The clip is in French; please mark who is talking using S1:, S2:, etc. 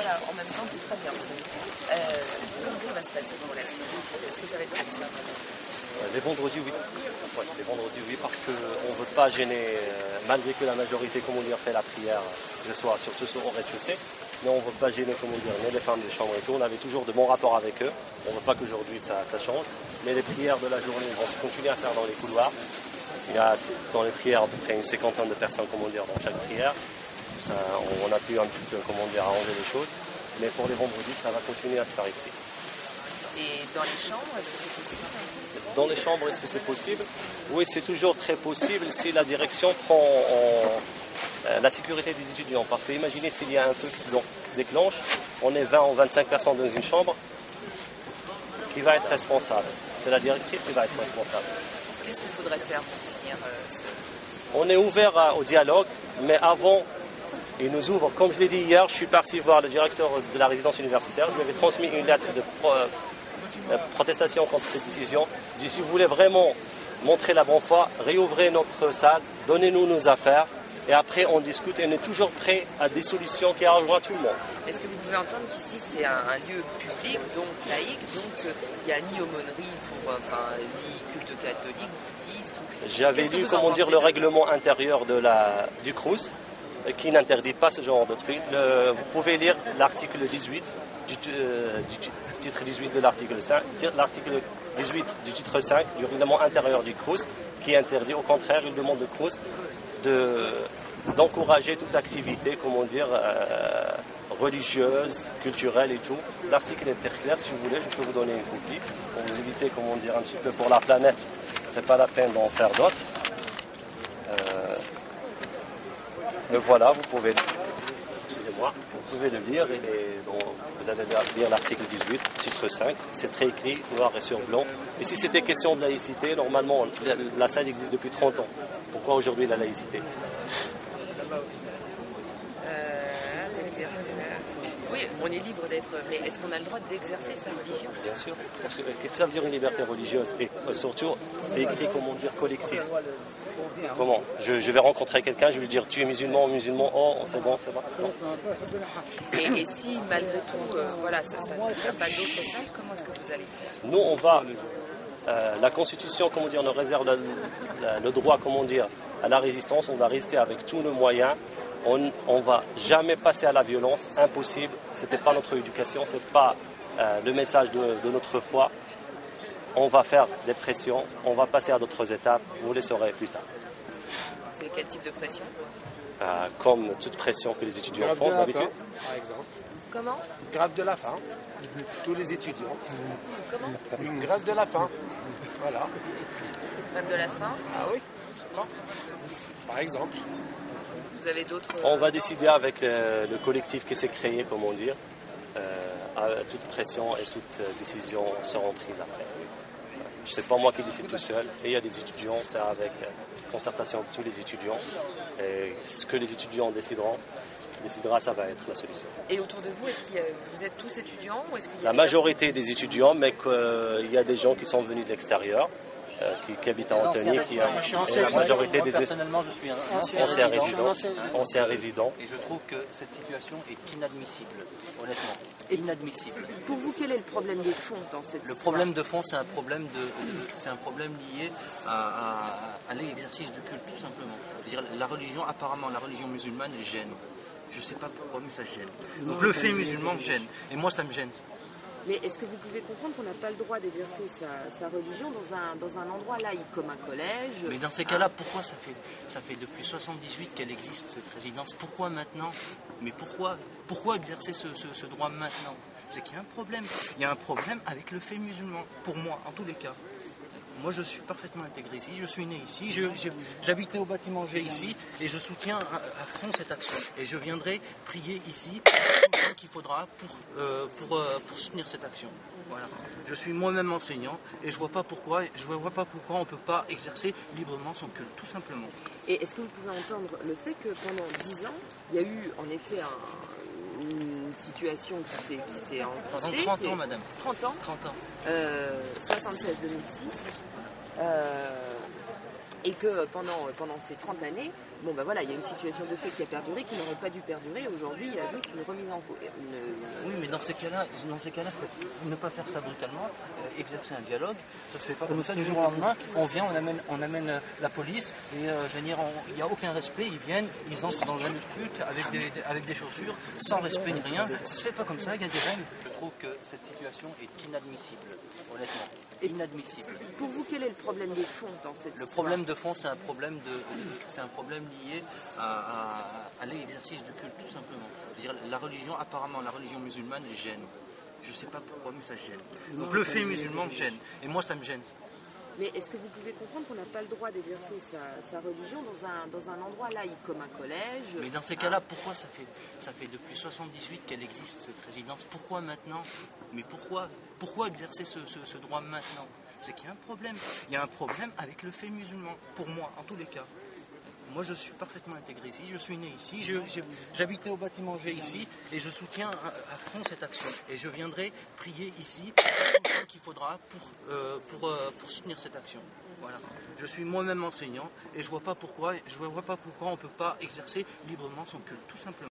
S1: voilà, en même temps, c'est très bien. Comment ça va se passer vos relations? Est-ce que ça va être comme ça?
S2: Les vendredis, oui. Ouais, les vendredis, oui, parce qu'on ne veut pas gêner, malgré que la majorité, comment dire, fait la prière, que ce soit surtout au rez-de-chaussée, mais on ne veut pas gêner, comment dire, ni les femmes de chambre et tout. On avait toujours de bons rapports avec eux. On ne veut pas qu'aujourd'hui ça change. Mais les prières de la journée vont se continuer à faire dans les couloirs. Il y a dans les prières à peu près une cinquantaine de personnes, comment dire, dans chaque prière. Ça, on a pu un petit peu, comment dire, arranger les choses. Mais pour les vendredis, ça va continuer à se faire ici.
S1: Et dans les chambres, est-ce que c'est possible?
S2: Dans les chambres, est-ce que c'est possible? Oui, c'est toujours très possible si la direction prend la sécurité des étudiants. Parce que imaginez s'il y a un feu qui se déclenche, on est 20 ou 25 personnes dans une chambre, qui va être responsable? C'est la directrice qui va être responsable.
S1: Qu'est-ce qu'il faudrait faire pour finir
S2: On est ouvert au dialogue, mais avant, il nous ouvre. Comme je l'ai dit hier, je suis parti voir le directeur de la résidence universitaire. Je lui avais transmis une lettre de protestation contre cette décision. Je dis, si vous voulez vraiment montrer la bonne foi, réouvrez notre salle, donnez-nous nos affaires, et après on discute et on est toujours prêt à des solutions qui arrangeront tout le monde.
S1: Est-ce que vous pouvez entendre qu'ici c'est un lieu public, donc laïque, donc il n'y a ni aumônerie, ni culte catholique, bouddhiste?
S2: J'avais lu, comment dire, le règlement intérieur du Crous, qui n'interdit pas ce genre de truc. Vous pouvez lire l'article 18 du titre 18 de l'article 5, l'article 18 du titre 5 du règlement intérieur du Crous, qui interdit, au contraire, il demande au Crous d'encourager toute activité, comment dire, religieuse, culturelle et tout. L'article est très clair, si vous voulez, je peux vous donner une copie pour vous éviter, comment dire, un petit peu pour la planète. C'est pas la peine d'en faire d'autres. Le voilà, vous pouvez le lire. Vous allez lire l'article 18, titre 5. C'est très écrit, noir et sur blanc. Et si c'était question de laïcité, normalement, la salle existe depuis 30 ans. Pourquoi aujourd'hui la laïcité?
S1: Oui, on est libre d'être, mais est-ce qu'on a le droit d'exercer sa religion?
S2: Bien sûr. Qu'est-ce que ça veut dire une liberté religieuse? Et surtout, c'est écrit, comment dire, collectif. Comment? Je vais rencontrer quelqu'un, je vais lui dire, tu es musulman, oh, c'est bon, c'est bon. Non.
S1: Et si, malgré tout, voilà, ça n'a pas d'autre salle, comment est-ce que vous allez faire?
S2: Nous, on va... la Constitution, comment dire, nous réserve le droit, comment dire, à la résistance. On va rester avec tous nos moyens. On ne va jamais passer à la violence, impossible. Ce n'était pas notre éducation, ce n'est pas le message de notre foi. On va faire des pressions, on va passer à d'autres étapes, vous les saurez plus tard.
S1: C'est quel type de pression?
S2: Comme toute pression que les étudiants font d'habitude.
S3: Par exemple.
S1: Comment?
S3: Grève de la faim. Tous les étudiants.
S1: Comment?
S3: Une grève de la faim. Voilà.
S1: Grève de la faim?
S3: Ah oui. Par exemple.
S1: Vous avez d'autres...
S2: On va décider avec le collectif qui s'est créé, comment dire. Toute pression et toute décision seront prises après. Je ne sais pas moi qui décide tout seul. Et il y a des étudiants, c'est avec concertation de tous les étudiants. Et ce que les étudiants décidera, ça va être la solution.
S1: Et autour de vous, est-ce que vous êtes tous étudiants ou est-ce qu'il y a
S2: La majorité des étudiants, mais qu'il y a des gens qui sont venus de l'extérieur, qui habitent à Antony, et la majorité des
S4: personnellement, je suis
S2: anciens résidents.
S4: Et je trouve que cette situation est inadmissible, honnêtement. Inadmissible.
S1: Pour vous, quel est le problème de fond dans cette
S4: Le problème de fond, c'est un problème lié à l'exercice du culte, tout simplement. Je veux dire, la religion, apparemment, la religion musulmane gêne. Je ne sais pas pourquoi, mais ça gêne. Donc le fait musulman gêne. Et moi, ça me gêne.
S1: Mais est-ce que vous pouvez comprendre qu'on n'a pas le droit d'exercer sa religion dans un endroit laïque, comme un collège?
S4: Mais dans ces cas-là, pourquoi ça fait depuis 78 qu'elle existe, cette résidence? Pourquoi maintenant? Mais pourquoi exercer ce droit maintenant? C'est qu'il y a un problème. Il y a un problème avec le fait musulman, pour moi, en tous les cas. Moi, je suis parfaitement intégré ici, je suis né ici, j'habitais au bâtiment G ici, et je soutiens à fond cette action. Et je viendrai prier ici tout le temps qu'il faudra pour soutenir cette action. Voilà. Je suis moi-même enseignant, et je vois pas pourquoi on ne peut pas exercer librement son culte, tout simplement.
S1: Et est-ce que vous pouvez entendre le fait que pendant 10 ans, il y a eu en effet une situation qui s'est encroustée.
S4: Pendant 30 ans, madame.
S1: 30 ans
S4: 30 ans.
S1: 76-2006. Et que pendant ces 30 années, bon ben voilà, il y a une situation de fait qui a perduré, qui n'aurait pas dû perdurer. Aujourd'hui, il y a juste une remise en cause.
S4: Oui, mais dans ces cas-là, faut ne pas faire ça brutalement, exercer un dialogue, ça se fait pas comme ça du jour au lendemain. On vient, on amène la police et je veux dire, il n'y a aucun respect. Ils viennent, ils entrent dans un lieu de culte avec des chaussures, sans respect ni rien. Ça se fait pas comme ça. Il y a des règles. Je trouve que cette situation est inadmissible, honnêtement. Inadmissible.
S1: Pour vous, quel est le problème de fond dans cette
S4: Le
S1: histoire?
S4: problème de fond, c'est un problème lié à l'exercice du culte, tout simplement. C'est-à-dire, la religion, apparemment, la religion musulmane gêne. Je ne sais pas pourquoi, mais ça gêne. Donc le fait musulman me gêne. Et moi, ça me gêne.
S1: Mais est-ce que vous pouvez comprendre qu'on n'a pas le droit d'exercer sa religion dans un endroit laïque, comme un collège?
S4: Mais dans ces cas-là, pourquoi ça fait depuis 78 qu'elle existe, cette résidence? Pourquoi maintenant? Mais pourquoi exercer ce droit maintenant? C'est qu'il y a un problème. Il y a un problème avec le fait musulman, pour moi, en tous les cas. Moi, je suis parfaitement intégré ici, je suis né ici, j'habitais au bâtiment G ici, et je soutiens à fond cette action. Et je viendrai prier ici autant qu'il faudra pour soutenir cette action. Voilà. Je suis moi-même enseignant, et je vois pas pourquoi on ne peut pas exercer librement son culte, tout simplement.